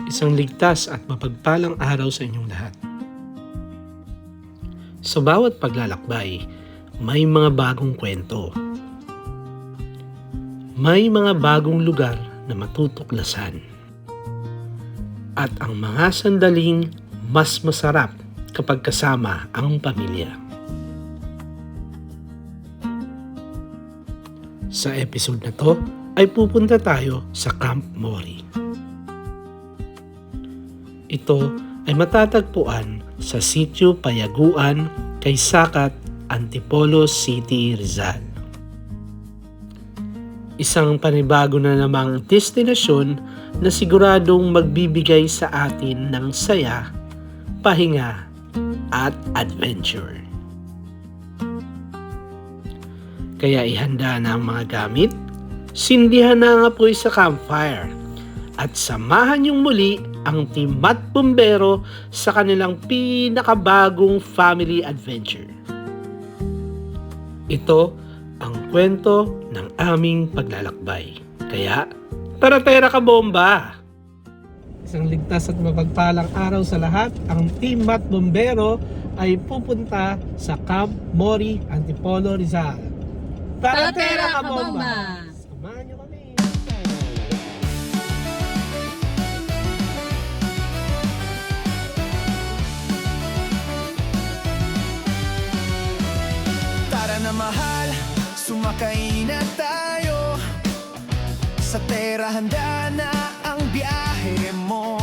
Isang ligtas at mapagpalang araw sa inyong lahat. Sa bawat paglalakbay, may mga bagong kwento. May mga bagong lugar na matutuklasan. At ang mga sandaling mas masarap kapag kasama ang pamilya. Sa episode na to ay pupunta tayo sa Camp Mori. Ito ay matatagpuan sa Sitio Payaguan, kay Sacat, Antipolo City, Rizal. Isang panibago na namang destinasyon na siguradong magbibigay sa atin ng saya, pahinga at adventure. Kaya ihanda na ang mga gamit, sindihan na ang apoy sa campfire, at samahan niyong muli ang Team Mat Bombero sa kanilang pinakabagong family adventure. Ito ang kwento ng aming paglalakbay. Kaya, tara-tera ka bomba! Isang ligtas at mapagpalang araw sa lahat, ang Team Mat Bombero ay pupunta sa Camp Mori, Antipolo, Rizal. Tara-tera ka bomba! Samahan niyo kami! Tara na mahal, sumakay na tayo. Sa tera handa na ang biyahe mo.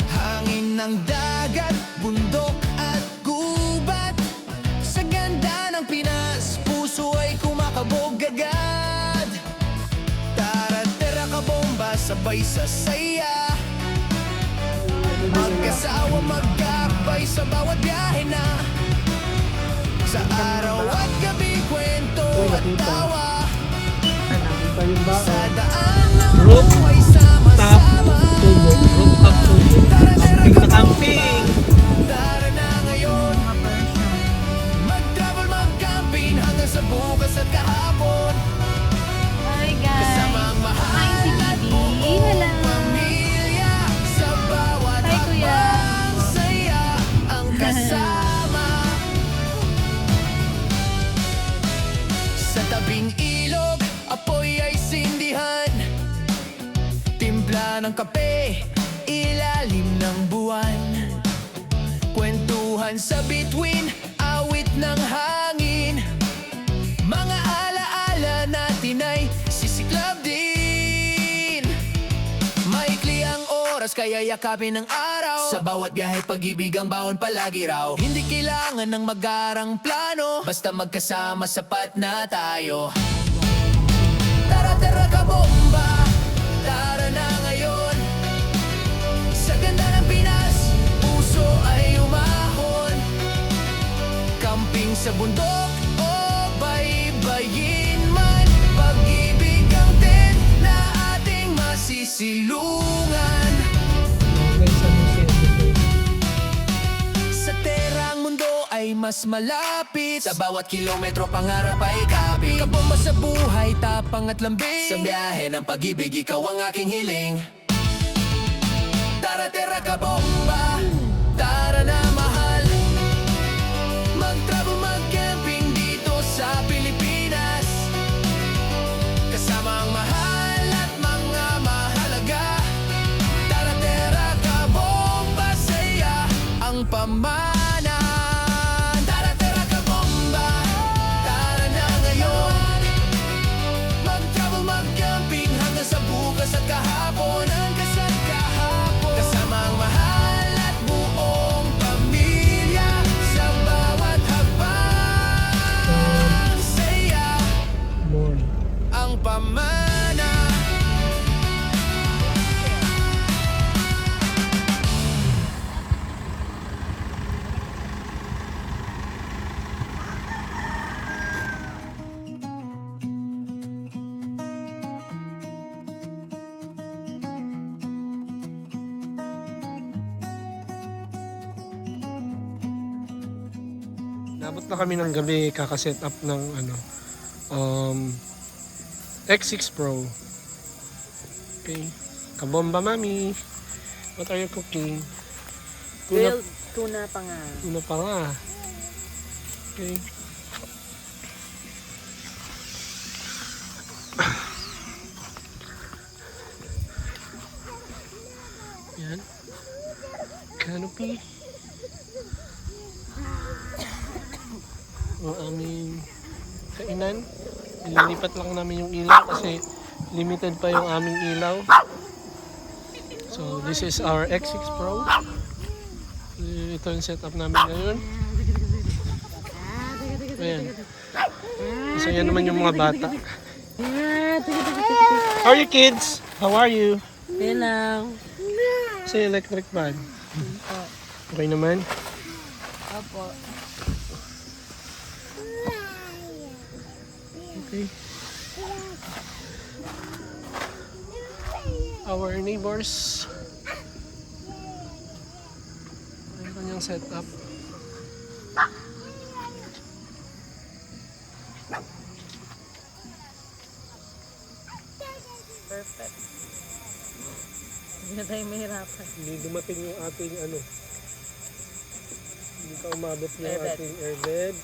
Hangin ng dagat, bundok at gubat. Sa ganda ng Pinas, puso ay kumakabog agad. Tara-tera ka bomba, sabay sa saya. Magkasawa, magkakbay sa bawat biyahe na. Sa araw at gabi, kwento at tawa. Sa daan ng buhay, sama-sama. Camping! Tara na ngayon, mag-travel, mag-camping hanggang sa bukas at kahapon. Hi guys! Kasama ang mahal at buong pamilya. Sa bawat Hi, Kuya. hakbang, saya ang kasama. Sa tabing ilog, apoy ay sindihan. Timpla ng kape, ilalim ng buwan. Kwentuhan sa bituin, awit ng hangin. Mga alaala natin ay sisiklab din. Maikli ang oras, kaya yakapin ng araw. Sa bawat biyahe, pag-ibig ang bawon palagi raw. Hindi kailangan ng magarang plano, basta magkasama sapat na tayo. Tara-tera ka bomba, tara na ngayon. Sa ganda ng Pinas, puso ay umahon. Camping sa bundok o baybayin man, pag-ibig ang tent na ating masisilungan. Sa terang mundo ay mas malapit. Sa bawat kilometro pangarap ay kapit. Kabomba sa buhay, tapang at lambing. Sa biyahe ng pag-ibig, ikaw ang aking hiling. Tara-tera ka bomba, tara na mahal. Mag-travel, mag-camping dito sa Pilipinas. Kasama ang mahal at mga mahalaga. Tara-tera ka bomba, saya ang pamana. Tara-tera ka bomba, tara na ngayon. Mag-travel, mag-camping hanggang sa bukas at kahapon. Hanggang sa kahapon, kasama ang mahal at buong pamilya. Sa bawat hakbang, saya ang pamana. Nabot na kami ng gabi, kakaset up ng X6 Pro. Okay. Kabomba, mami. What are you cooking? Grilled tuna pa nga. Tuna pa nga. Okay. Yan. Canopy. Ang aming kainan. Ililipat lang namin yung ilaw kasi limited pa yung aming ilaw. So this is our X6 Pro. Ito yung setup namin ngayon. Ayan. So yan naman yung mga bata. How are you kids? How are you? Hello. Sa electric fan. Okay naman? Opo. Okay. Our neighbors. Ang kanyang setup. Perfect. Hindi na tayo mahirapan. Hindi dumating yung ating ano. Hindi ka umabot yung Airbed. ating airbed.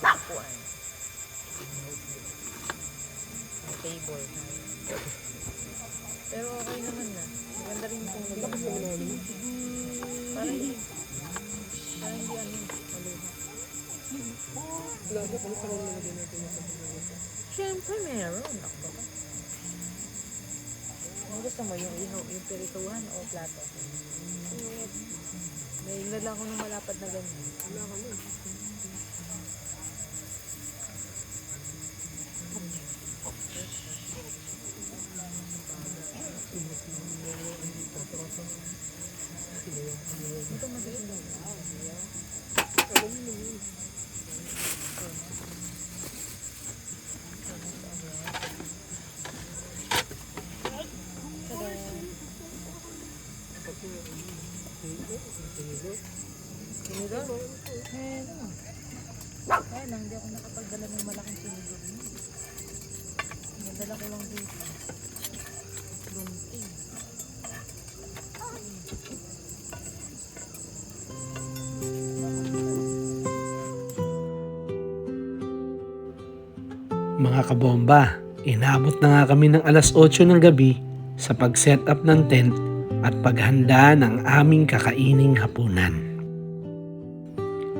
Upuan. Ang table. Pero okay naman na. Maganda rin itong Lakas naman namin. Parang hindi ano. Maluha. Lalo kung saan nalagyan natin yung kapatid. Siyempre meron. Ako ba? Ang gusto mo yung ihaw, yung pirituhan o plato? May nila ko ng malapad na ganyan. Wala ka na. Ito maganda. Sinidor? Kaya lang, hindi ako nakapagdala ng malaking sinidor. Nadala ko lang dito. Lunting. Mga kabomba, inabot na nga kami ng alas 8 ng gabi sa pag-set up ng tent at paghanda ng aming kakaining hapunan.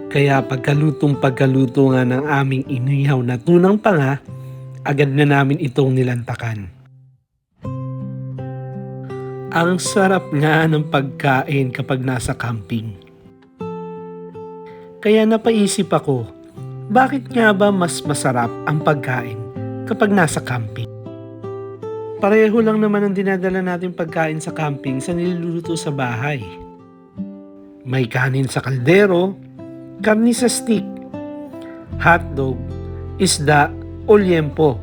Kaya pagkaluto nga ng aming inihaw na tunang panga, agad na namin itong nilantakan. Ang sarap nga ng pagkain kapag nasa camping. Kaya napaisip ako, bakit nga ba mas masarap ang pagkain kapag nasa camping? Pareho lang naman ang dinadala natin pagkain sa camping sa niluluto sa bahay. May kanin sa kaldero, karni sa stick, hotdog, isda o liempo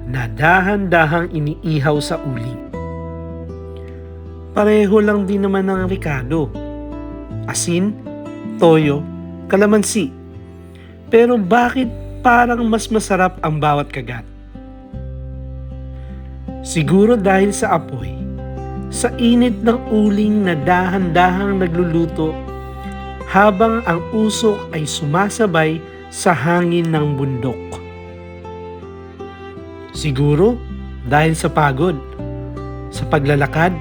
na dahan-dahang iniihaw sa uling. Pareho lang din naman ng ricado, asin, toyo, kalamansi. Pero bakit parang mas masarap ang bawat kagat? Siguro dahil sa apoy, sa init ng uling na dahan-dahang nagluluto habang ang usok ay sumasabay sa hangin ng bundok. Siguro dahil sa pagod, sa paglalakad,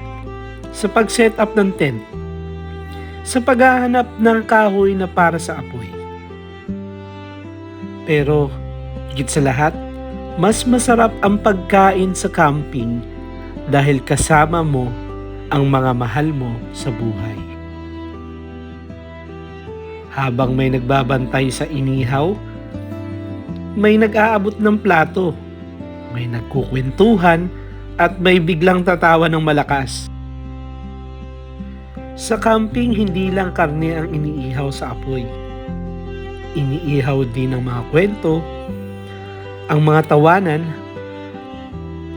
sa pag-set up ng tent, sa paghahanap ng kahoy na para sa apoy. Pero higit sa lahat, mas masarap ang pagkain sa camping dahil kasama mo ang mga mahal mo sa buhay. Habang may nagbabantay sa inihaw, may nag-aabot ng plato, may nagkukwentuhan at may biglang tatawa ng malakas. Sa camping, hindi lang karne ang iniihaw sa apoy. Iniihaw din ang mga kwento, ang mga tawanan,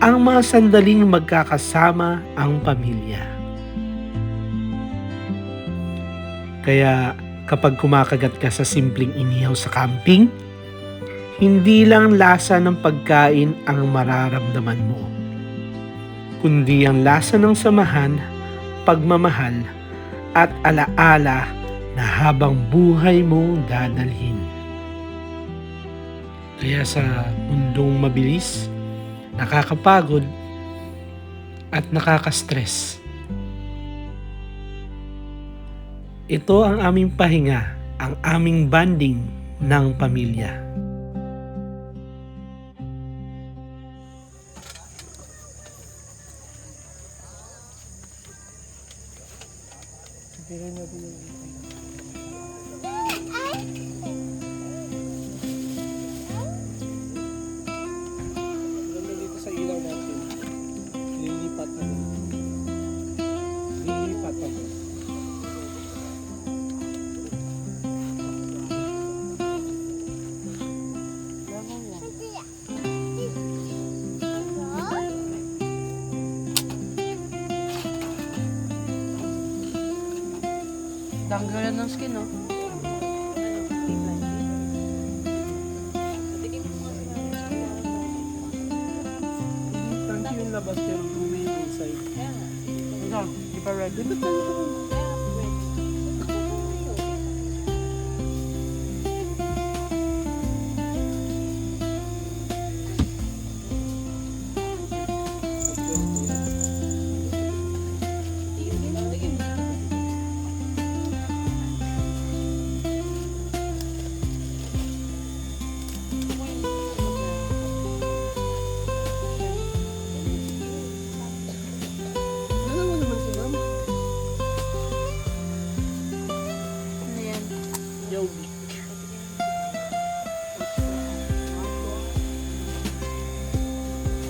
ang mga sandaling magkakasama ang pamilya. Kaya kapag kumakagat ka sa simpleng inihaw sa camping, hindi lang lasa ng pagkain ang mararamdaman mo, kundi ang lasa ng samahan, pagmamahal at alaala na habang buhay mong dadalhin. Kaya sa mundong mabilis, nakakapagod at nakaka-stress, ito ang aming pahinga, ang aming bonding ng pamilya. Dito sa ilaw natin, lilipat na. Lilipat na. Tanggalan ng skin, no? Tangki yung labas pero lumi yung inside. Ano? Di pa ready? Ano yan? Yogi.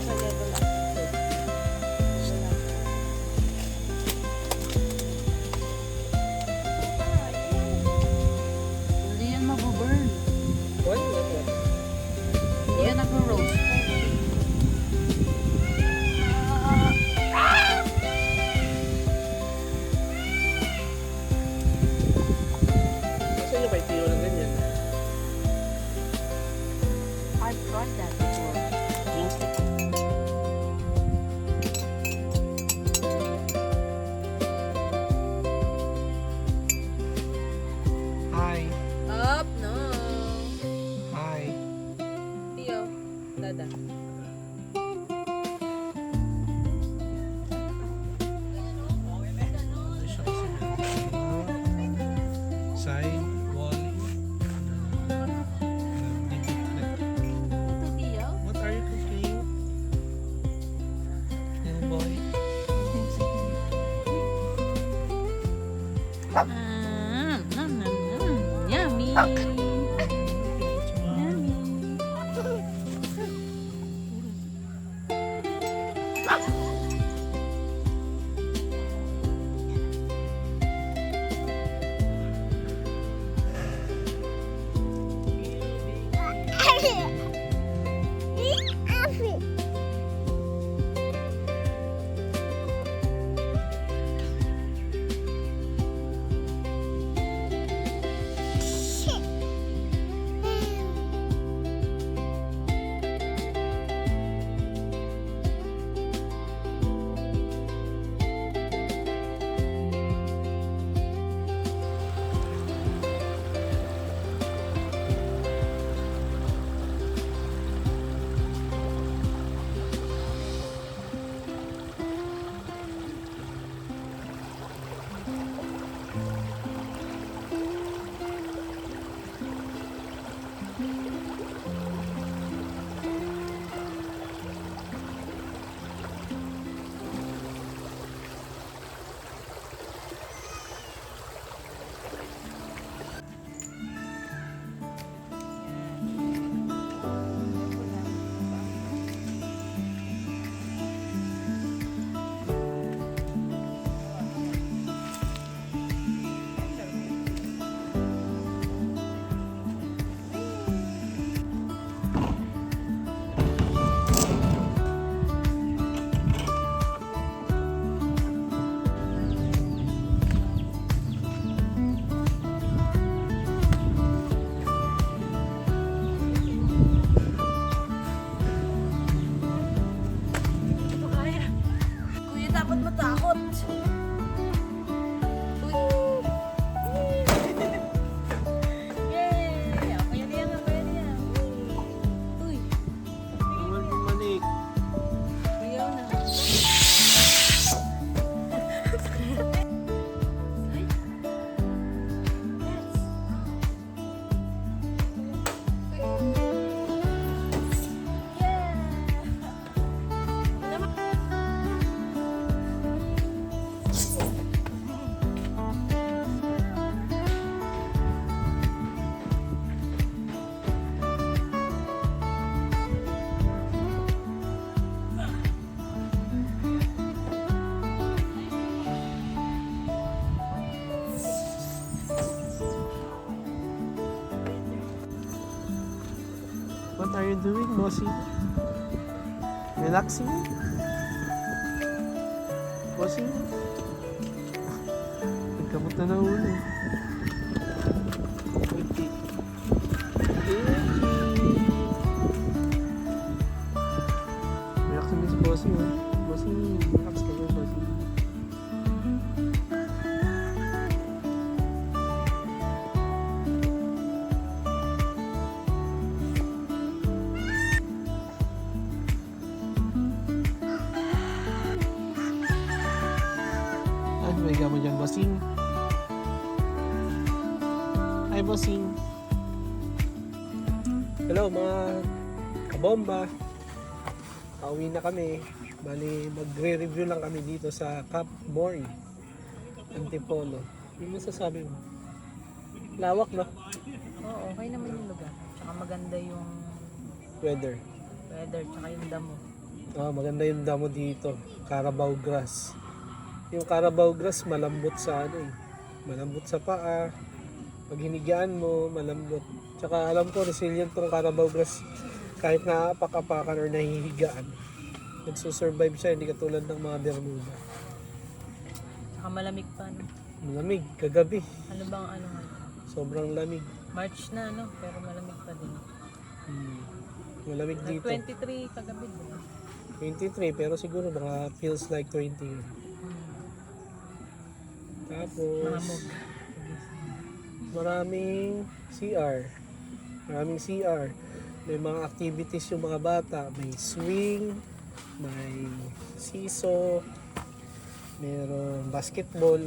Sa level up. Hindi yan mabuburn. What? Hindi yan nag-roast. Kasi yung kay Tio na ganyan. I've tried that before. Hi. Up, no. Hi. Tio, dada. Side, wall. Ito, Tio. What are you cooking? Little boy. Yummy. Yummy. Kuya, dapat matakot. you doing, Bossy? Relaxing? Bossy? Nagkamot na na ulo. Okay. Relax naman si Bossy, oh. Bossy, relax ka na, Bossy. Ay, may gamon dyan, Bossing. Hi, Bossing. Hello, mga kabomba. Pauwi na kami. Bali, magre-review lang kami dito sa Cap Mori, Antipolo. Yung masasabi mo? Lawak, no? Oo, okay naman yung lugar. Tsaka maganda yung Weather. weather, tsaka yung damo. Maganda yung damo dito. Carabao grass. Yung Carabao grass, malambot sa ano eh. Malambot sa paa. Pag hinigaan mo, malambot. Tsaka alam ko, resilient tong Carabao grass. Kahit naapak-apakan or nahihigaan. Nagsusurvive siya, hindi katulad ng mga Bermuda. Tsaka malamig pa, no? Malamig, kagabi. Ano bang ano nga? Sobrang lamig. March na, no? Pero malamig pa din. Malamig dito. 23 kagabi, di ba? 23, pero siguro mga feels like 20. Tapos, Mahamog. maraming CR. Maraming CR. May mga activities yung mga bata. May swing, may seesaw, mayroong basketball,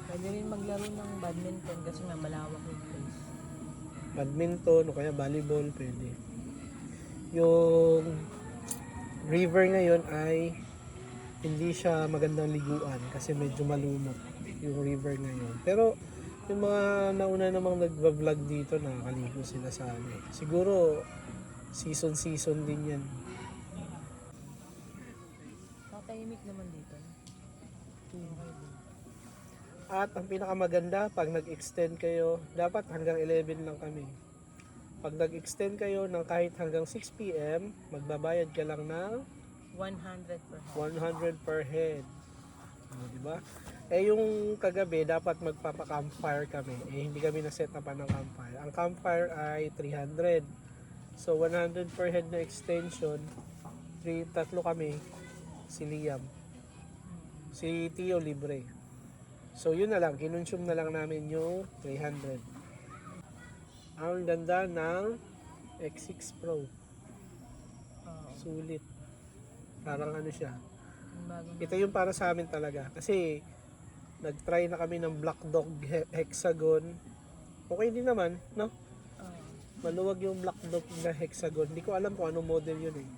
Pwede rin maglaro ng badminton kasi nga malawak yung place. badminton, o kaya volleyball, pwede. Yung river ngayon ay hindi siya magandang liguan kasi medyo malumot yung river ngayon. Pero yung mga nauna namang nagva-vlog dito, nakakaligo sila sa ano. Siguro season din yan. Tatahimik naman dito. Okay din. At ang pinakamaganda, pag nag-extend kayo, dapat hanggang 11 lang kami. Pag nag-extend kayo ng kahit hanggang 6 p.m., magbabayad ka lang ng 100 per head. 100 per head. Diba? Eh yung kagabi, dapat magpapa-campfire kami. Eh hindi kami na-set upan ng campfire. Ang campfire ay 300. So 100 per head na extension. Tatlo kami. Si Liam. Si Tio libre. So yun na lang, kinonsume na lang namin yung 300. Ang ganda ng X6 Pro. Oo. Sulit. Parang ano siya. Yung bago na. Ito yung para sa amin talaga. Kasi nag-try na kami ng Black Dog Hexagon. Okay din naman, no? Oo. Maluwag yung Black Dog na Hexagon. Hindi ko alam kung anong model yun eh.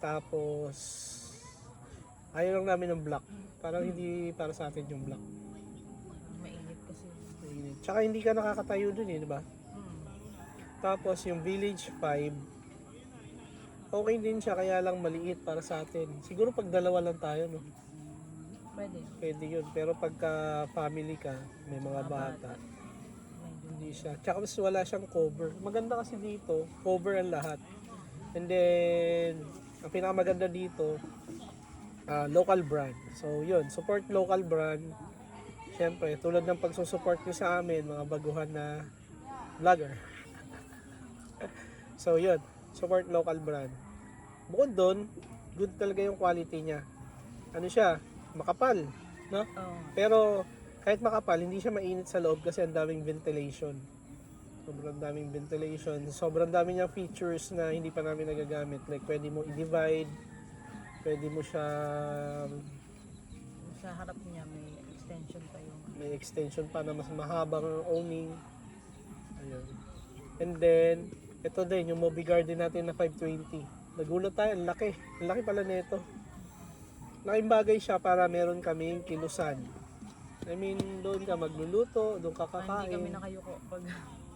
Tapos ayaw lang namin ng black. Parang hindi para sa atin yung black. Mainit kasi. Mainit. Tsaka hindi ka nakakatayo dun eh, di ba? Tapos yung Village 5, okay din siya, kaya lang maliit para sa atin. Siguro pag dalawa lang tayo, no? Pwede. Pwede yun. Pero pagka family ka, may mga bata, Medyo. hindi siya. Tsaka mas wala siyang cover. Maganda kasi dito, cover ang lahat. And then, ang pinakamaganda dito, local brand. So yun, support local brand. Siyempre, tulad ng pagsusupport nyo sa amin, mga baguhan na vlogger. So yun, support local brand. Bukod doon, good talaga yung quality niya. Ano siya, makapal, no? Oo. Pero kahit makapal, hindi siya mainit sa loob kasi ang daming ventilation. Sobrang daming ventilation. Sobrang dami niyang features na hindi pa namin nagagamit. Like pwede mo i-divide, pwede mo siya, Sa harap niya may extension pa yung may extension pa na mas mahabang awning. Ayun. And then, ito din, yung Moby Garden natin na 520. Nagulat tayo, ang laki. Ang laki pala nito. Laking bagay siya para meron kaming kilusan. I mean, doon ka magluluto, doon ka hindi kami kakain. nakayuko pag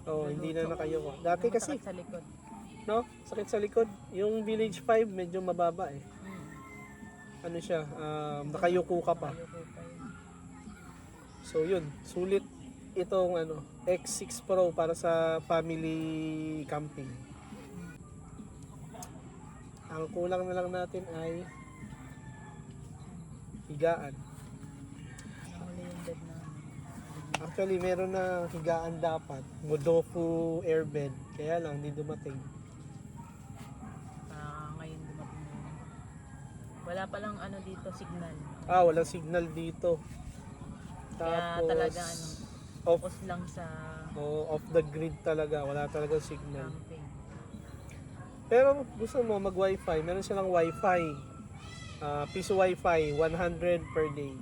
Oo, hindi na nakayuko. Dati kasi, masakit sa likod. no? Sakit sa likod. Yung Village 5, medyo mababa eh. Ano siya, nakayuko ka pa. Nakayuko pa yun. So yun, sulit itong X6 Pro para sa family camping. Ang kulang na lang natin ay higaan. Nahuli yung bed namin. Actually, meron na higaan dapat. Modofu airbed. Kaya lang, hindi dumating. Ngayon dumating na yun. Wala palang ano dito, signal. Walang signal dito. Kaya Tapos, talaga off, focus lang sa off the grid talaga. Wala talaga signal. camping. Pero gusto mo mag-wifi, meron silang wifi. Piso wifi, 100 per day.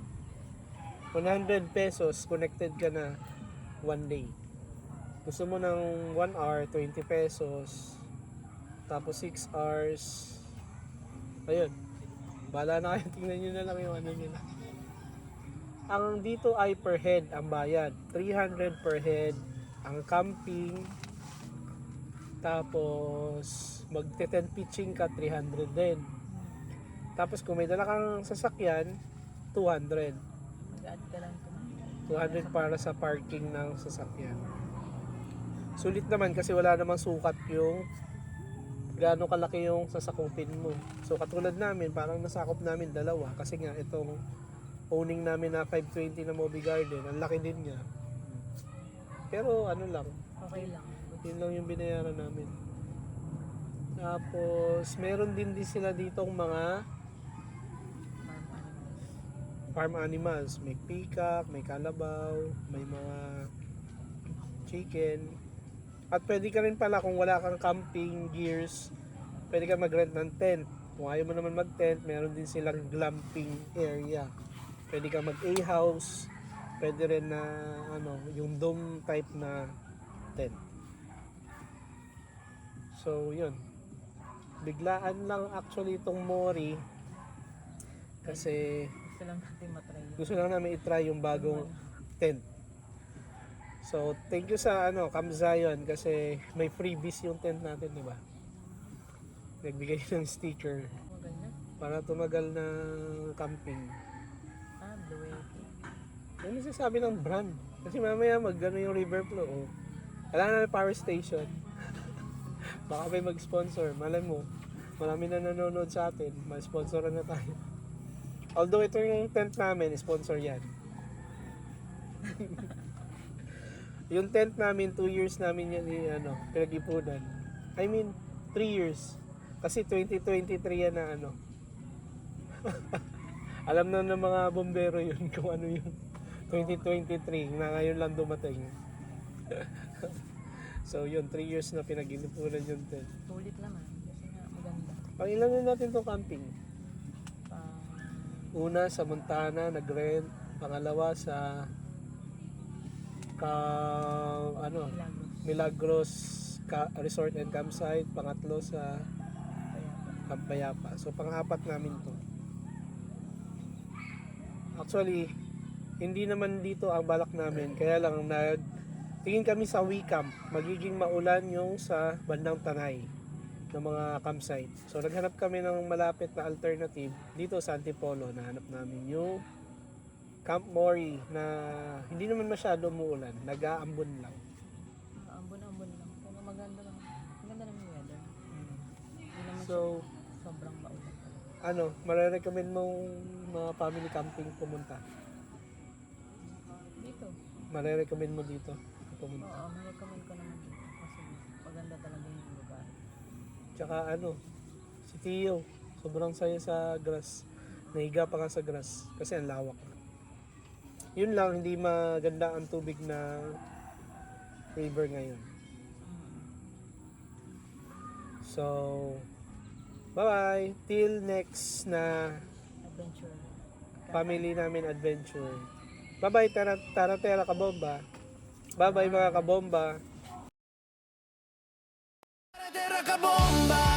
100 pesos, connected ka na 1 day. Gusto mo ng 1 hour, 20 pesos. Tapos 6 hours. Ayun. Bahala na kayo, tingnan nyo na lang yung ano nila. Ang dito ay per head ang bayad. 300 per head. Ang camping. Tapos magte-tent pitching ka, 300 din. Tapos kung may dala kang sasakyan, 200. Mag-add ka lang ito. 200 para sa parking ng sasakyan. Sulit naman kasi wala namang sukat yung gaano kalaki yung sasakupin mo. So katulad namin, parang nasakop namin dalawa kasi nga itong owning namin na 520 na Moby Garden, ang laki din niya. Pero ano lang, Okay lang. yun lang yung binayaran namin. Tapos meron din sila ditong mga Farm animals. farm animals. May peacock, may kalabaw, may mga chicken. At pwede ka rin pala kung wala kang camping gears, pwede ka mag-rent ng tent. Kung ayaw mo naman mag-tent, meron din silang glamping area. Pwede ka mag-A-house, pwede rin na yung dome type na tent. So, yun. Biglaan lang actually itong Mori kasi Gusto lang natin matry yun. gusto lang namin i-try yung bagong tent. So, thank you sa Camp Zion kasi may freebies yung tent natin, di ba? Nagbigay ng sticker Maganda. para tumagal na camping. Blue wave. Ano sasabi ng brand? Kasi mamaya yung river flow. Oh. Kailangan namin power station. Baka may mag-sponsor. Malay mo, marami na nanonood sa atin. Mag-sponsoran na tayo. Although ito yung tent namin, sponsor yan. Yung tent namin, 2 years namin yan pinag-ipunan. I mean, 3 years. Kasi 2023 yan na alam na ng mga bombero yun kung ano yung 2023 na ngayon lang dumating. So yun, 3 years na pinag-ipunan yung tent. Sulit naman. Kasi nga maganda. Pang ilan na natin to camping? Pang Una sa Montana, nag-rent. Pangalawa sa Milagros. Milagros Resort and Campsite. Pangatlo sa Kaya Camp Payapa. So pang-apat namin to. Actually, hindi naman dito ang balak namin. Kaya lang tingin kami sa Wicamp. Magiging maulan yung sa bandang Tanay ng mga campsite. So naghanap kami ng malapit na alternative dito sa Antipolo. Nahanap namin yung Camp Mori na hindi naman masyado umuulan. Nag-aambon lang. ambon-ambon lang. Pero maganda lang. Maganda naman yung weather. Hindi naman So, siya sobrang maulan. marerecommend mong mga family camping pumunta? Dito. Marerecommend mo dito pumunta? Oo, ma-recommend ko naman dito. Kasi maganda talaga yung lugar. Tsaka si Tio, sobrang saya sa grass. Nahiga pa ka sa grass kasi ang lawak na. Yun lang, hindi maganda ang tubig na river ngayon. So, bye-bye. Till next na Adventure. family namin adventure. Bye-bye, Taratera Kabomba. Bye-bye mga kabomba. Taratera ka bomba.